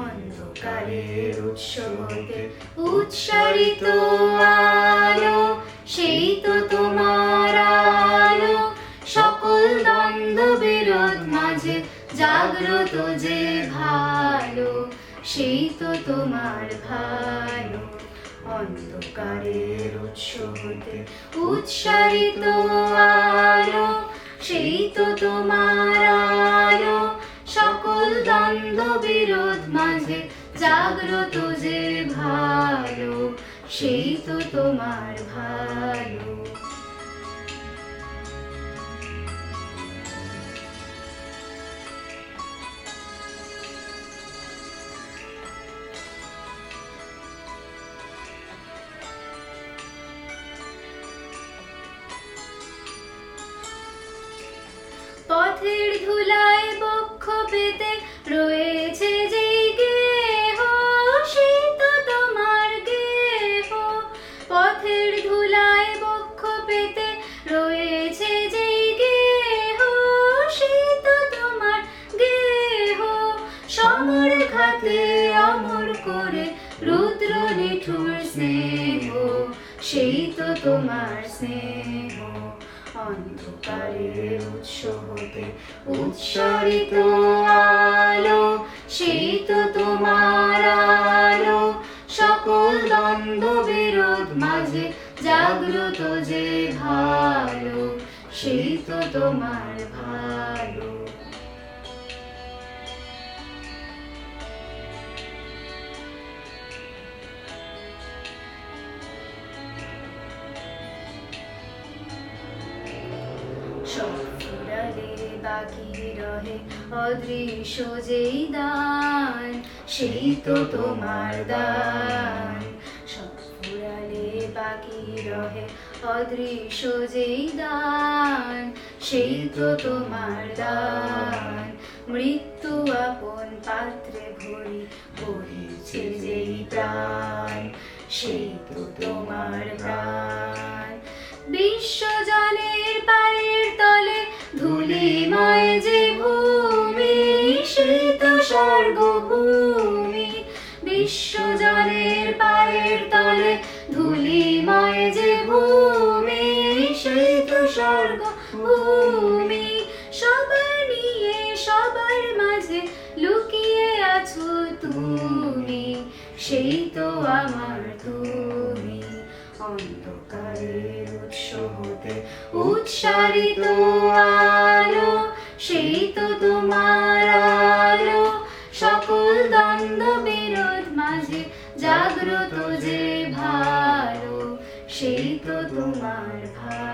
অন্ধকারের উৎস হতে উৎসারিত আলো, সেই তো তোমার আলো। সকল দ্বন্দ্ব বিরোধ মাঝে জাগ্রত যে ভালো, সেই তো তোমার ভালো। অন্ধকারের উৎস হতে উৎসারিত আলো, সেই তো তোমার আলো। সকল দ্বন্দ্ব বিরোধ মাঝে জাগ্রত যে ভালো, সেই তো তোমার ভালো। পথের ধুলায় বক্ষ পেতে রয়েছে যে গেহ, সেই তো তোমার গেহ। পথের ধুলায় বক্ষ পেতে রয়েছে যে গেহ, সেই তো তোমার গেহ। সমর ঘাতে অমর করে রুদ্র নিঠুর স্নেহ, সেই তো তোমার স্নেহ। অন্ধকারের উৎস হতে উৎসারিত আলো, সেই তো তোমার আলো। সকল দ্বন্দ্ব বিরোধ মাঝে জাগ্রত যে ভালো, সেই তো তোমার ভালো। সব ফুরালে বাকি রহে অদৃশ্য যেই দান, সেই তো তোমার দান। সব ফুরালে বাকি রহে অদৃশ্য যেই দান, সেই তো তোমার দান। মৃত্যু আপন পাত্রে ভরি পড়েছে যেই প্রাণ, সেই তো তোমার প্রাণ। বিশ্বজনের পায়ের তলে ধূলিময় যে ভূমি, সেই তো স্বর্গভূমি। বিশ্বজনের পায়ের তলে ধূলিময় যে ভূমি, সেই তো স্বর্গভূমি। সবার নিয়ে সবার মাঝে লুকিয়ে আছো তুমি, সেই তো আমার তুমি। অন্ধকারের উৎস হতে উৎসারিত আলো, সেই তো তোমার আলো। সকল দ্বন্দ্ব বিরোধ মাঝে জাগ্রত যে ভালো, সেই তো তোমার ভালো।